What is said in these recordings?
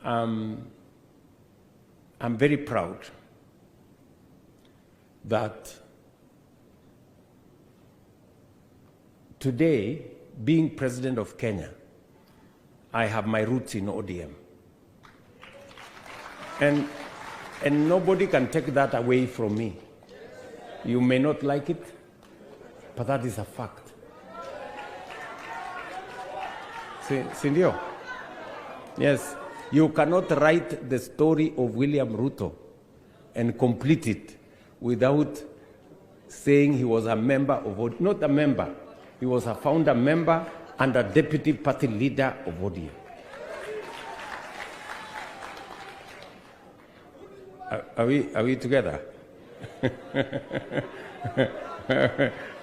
I'm very proud that today, being president of Kenya, I have my roots in ODM. And nobody can take that away from me. You may not like it, but that is a fact. Sindio? Yes, you cannot write the story of William Ruto and complete it without saying he was a member of, not a member, he was a founder member and a deputy party leader of ODM. Are we together?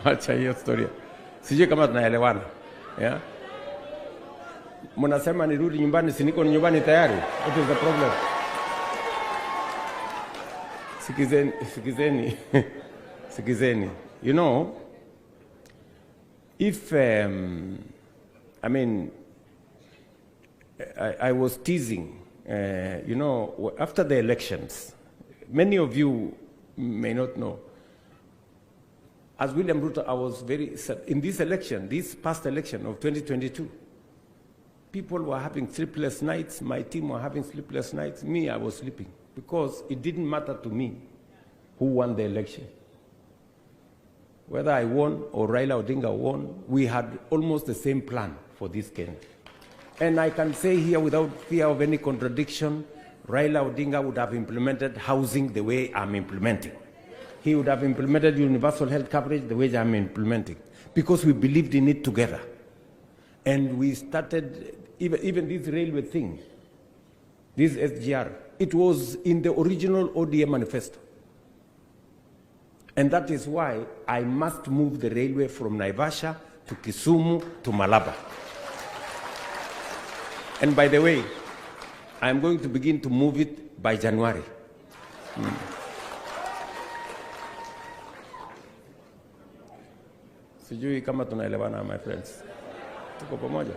Acha hiyo story. Sijui kama tunaelewana. Yeah? Mnasema nirudi nyumbani, si niko nyumbani tayari. What is the problem? Sikizeni. You know, if, I mean, I was teasing, you know, after the elections, many of you may not know, as William Ruto, I was very, in this election, this past election of 2022, people were having sleepless nights, my team were having sleepless nights, me, I was sleeping, because it didn't matter to me who won the election. Whether I won or Raila Odinga won, we had almost the same plan for this Kenya. And I can say here without fear of any contradiction, Raila Odinga would have implemented housing the way I'm implementing. He would have implemented universal health coverage the way I'm implementing, because we believed in it together. And we started, even this railway thing, this SGR, it was in the original ODM manifesto. And that is why I must move the railway from Naivasha to Kisumu to Malaba. And by the way, I'm going to begin to move it by January. Sijui kama tunaelewana, my friends. Tuko pamoja.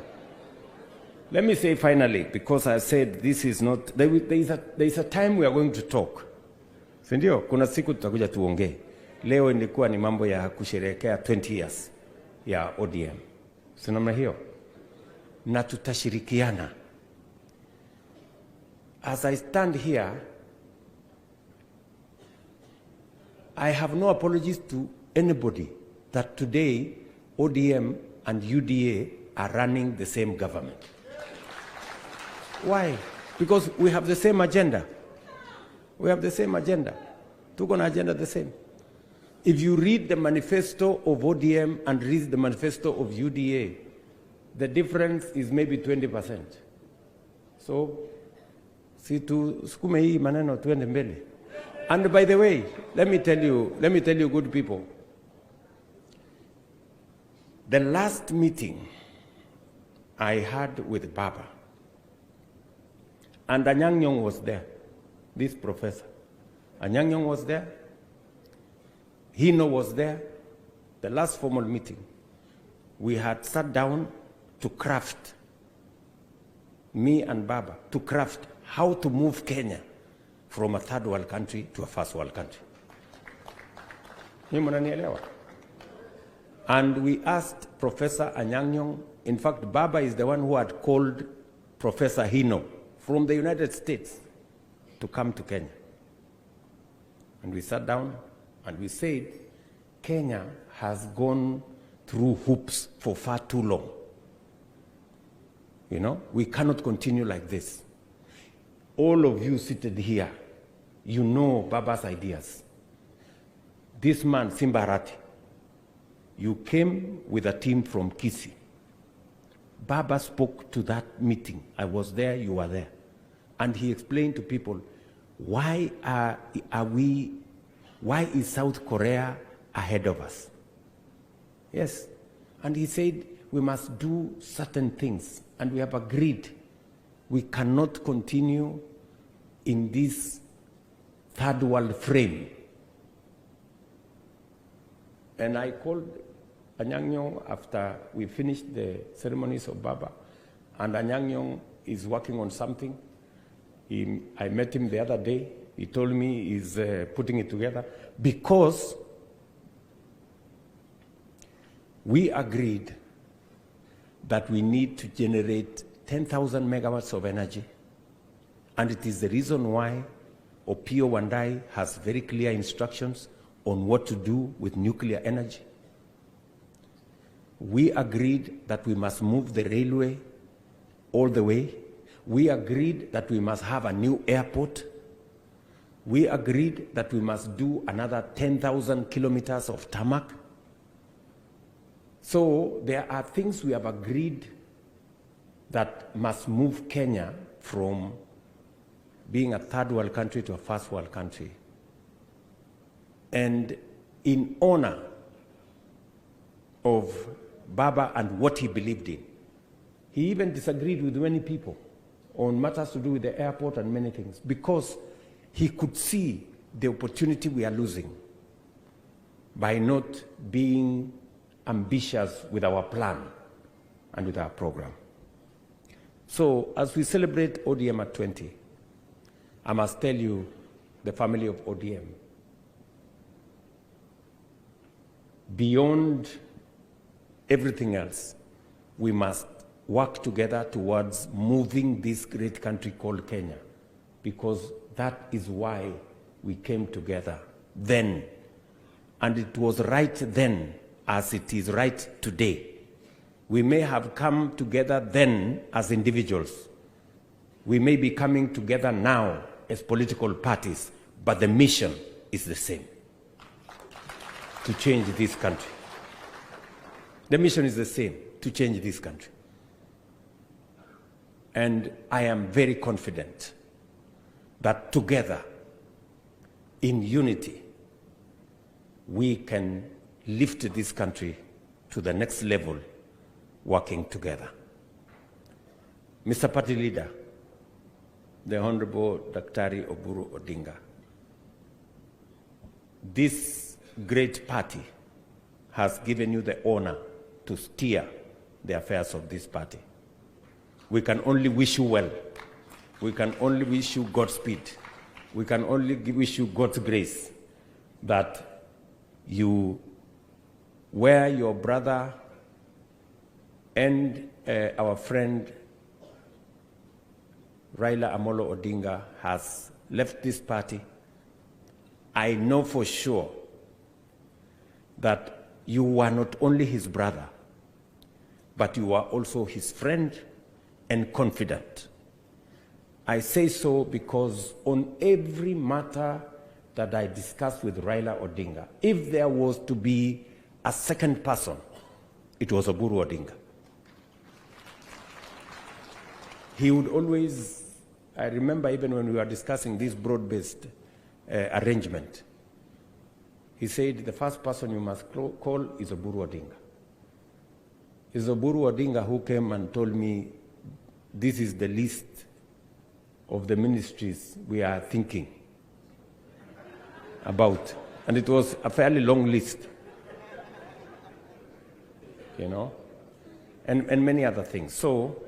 Let me say finally, because I said this is not, there is a time we are going to talk. Sindio? Kuna siku tutakuja tuongee. Leo ilikuwa ni mambo ya kusherehekea 20 years ya ODM. Sinamna hiyo? Na tutashirikiana. As I stand here, I have no apologies to anybody that today ODM and UDA are running the same government. Why? Because we have the same agenda. We have the same agenda. Tuko na agenda the same. If you read the manifesto of ODM and read the manifesto of UDA, the difference is maybe 20%. So, si tu sukume hii maneno tuende mbele. And by the way, let me tell you good people, the last meeting I had with Baba, and Anyang' Nyong'o was there, this professor. Anyang' Nyong'o was there, Hino was there, the last formal meeting. We had sat down to craft, me and Baba, to craft how to move Kenya from a third world country to a first world country. And we asked Professor Anyang' Nyong'o, in fact, Baba is the one who had called Professor Hino from the United States to come to Kenya. And we sat down and we said, Kenya has gone through hoops for far too long. You know, we cannot continue like this. All of you seated here, you know Baba's ideas. This man, Simba Arati, you came with a team from Kisii. Baba spoke to that meeting. I was there, you were there. And he explained to people, why is South Korea ahead of us? Yes. And he said, we must do certain things. And we have agreed we cannot continue in this third world frame. And I called Anyang' Nyong'o after we finished the ceremonies of Baba, and Anyang' Nyong'o is working on something. I met him the other day. He told me he's putting it together because we agreed that we need to generate 10,000 megawatts of energy. And it is the reason why Opiyo Wandayi has very clear instructions on what to do with nuclear energy. We agreed that we must move the railway all the way. We agreed that we must have a new airport. We agreed that we must do another 10,000 kilometers of tarmac. So there are things we have agreed that must move Kenya from being a third world country to a first world country. And in honor of Baba and what he believed in, he even disagreed with many people on matters to do with the airport and many things, because he could see the opportunity we are losing by not being ambitious with our plan and with our program. So as we celebrate ODM at 20, I must tell you, the family of ODM, beyond everything else, we must work together towards moving this great country called Kenya, because that is why we came together then. And it was right then as it is right today. We may have come together then as individuals. We may be coming together now as political parties, but the mission is the same: to change this country. The mission is the same: to change this country. And I am very confident that together, in unity, we can lift this country to the next level, working together. Mr. Party Leader, the Honorable Daktari Oburu Odinga, this great party has given you the honor to steer the affairs of this party. We can only wish you well. We can only wish you Godspeed. We can only wish you God's grace that you, where your brother and our friend Raila Amolo Odinga has left this party, I know for sure that you are not only his brother, but you are also his friend and confidant. I say so because on every matter that I discussed with Raila Odinga, if there was to be a second person, it was Oburu Odinga. He would always, I remember even when we were discussing this broad-based arrangement, he said the first person you must call is Oburu Odinga. It's Oburu Odinga who came and told me, this is the list of the ministries we are thinking about. And it was a fairly long list, you know, and many other things. So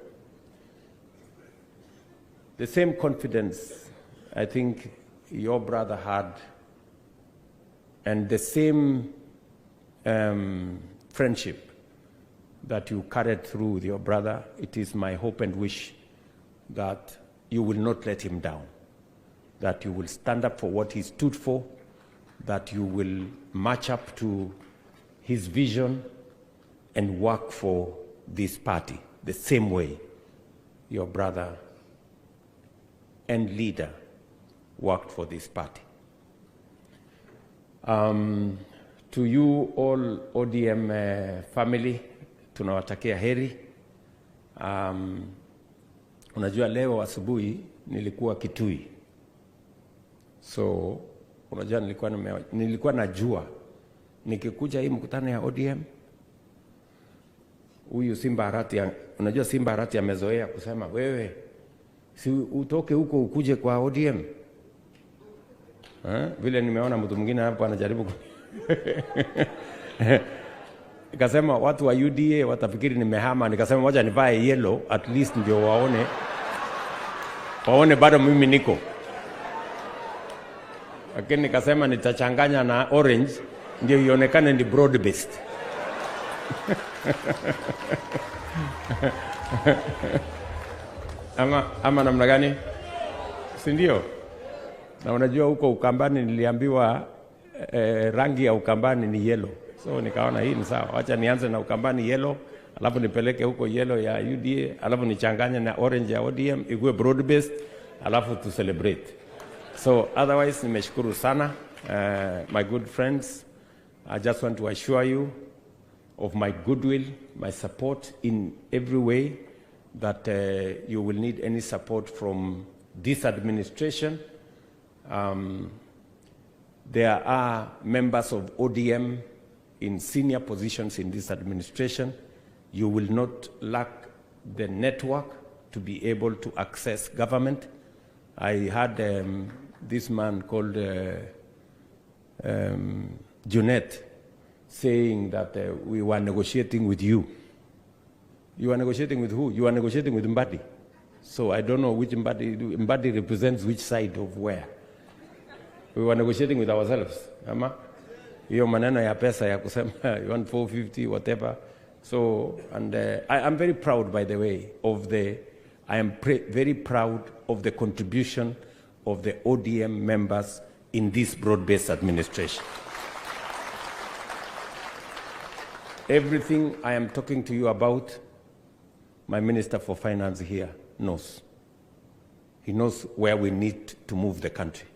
the same confidence I think your brother had, and the same friendship that you carried through with your brother, it is my hope and wish that you will not let him down, that you will stand up for what he stood for, that you will match up to his vision and work for this party the same way your brother and leader worked for this party. To you all ODM family, tunawatakia heri. Unajua leo asubuhi nilikuwa Kitui. So unajua nilikuwa najua nikikuja hii mkutano ya ODM, huyu Simba Arati, unajua Simba Arati amezoea kusema wewe si utoke huko ukuje kwa ODM. Vile nimeona mtu mwingine hapo anajaribu nikasema watu wa UDA watafikiri nimehama, nikasema moja nivae yellow at least ndio waone waone bado mimi niko. Lakini nikasema nitachanganya na orange ndio ionekane ni broad based. ama namna gani? Si ndio? Na unajua huko Ukambani niliambiwa rangi ya Ukambani ni yellow. So nikaona hii ni sawa. Acha nianze na Ukambani yellow, alafu nipeleke huko yellow ya UDA, alafu nichanganye na orange ya ODM, ikuwe broad based, alafu to celebrate. So otherwise nimeshukuru sana my good friends. I just want to assure you of my goodwill, my support in every way, that you will need any support from this administration. There are members of ODM in senior positions in this administration. You will not lack the network to be able to access government. I had this man called Junet saying that we were negotiating with you. You are negotiating with who? You are negotiating with Mbadi. So I don't know which Mbadi represents which side of where. We were negotiating with ourselves. Hiyo maneno ya pesa ya kusema you want 450 whatever. So and I am very proud, by the way, of very proud of the contribution of the ODM members in this broad-based administration. Everything I am talking to you about, my Minister for Finance here knows. He knows where we need to move the country.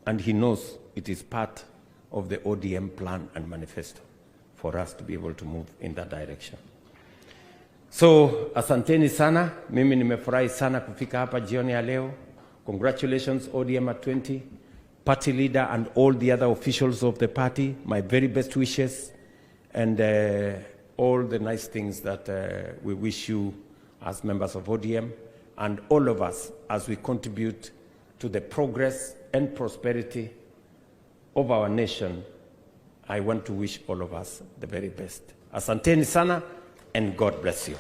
And he knows it is part of the ODM plan and manifesto for us to be able to move in that direction. So, asanteni sana. Mimi nimefurahi sana kufika hapa jioni ya leo. Congratulations ODM at 20, party leader and all the other officials of the party. My very best wishes and all the nice things that we wish you as members of ODM and all of us as we contribute to the progress and prosperity of our nation. I want to wish all of us the very best. Asanteni sana and God bless you.